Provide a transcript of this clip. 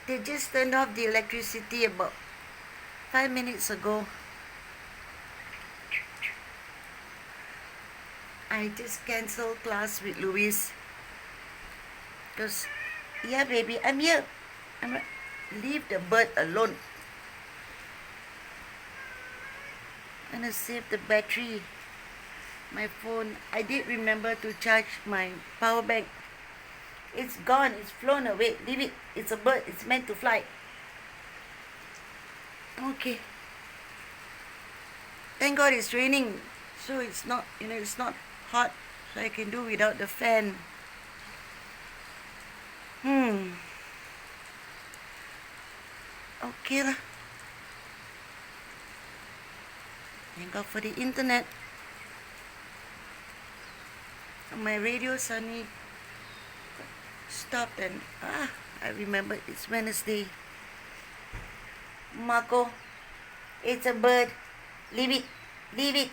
They just turned off the electricity about 5 minutes ago. I just cancelled class with Louise. Because, yeah, baby, I'm here. Leave the bird alone. I'm gonna save the battery. My phone. I did remember to charge my power bank. It's gone. It's flown away. Leave it. It's a bird. It's meant to fly. Okay. Thank God it's raining. So it's not, it's not hot. So I can do without the fan. Okay lah. Thank God for the internet. My radio suddenly stopped and I remember it's Wednesday. Marco, it's a bird. Leave it. Leave it.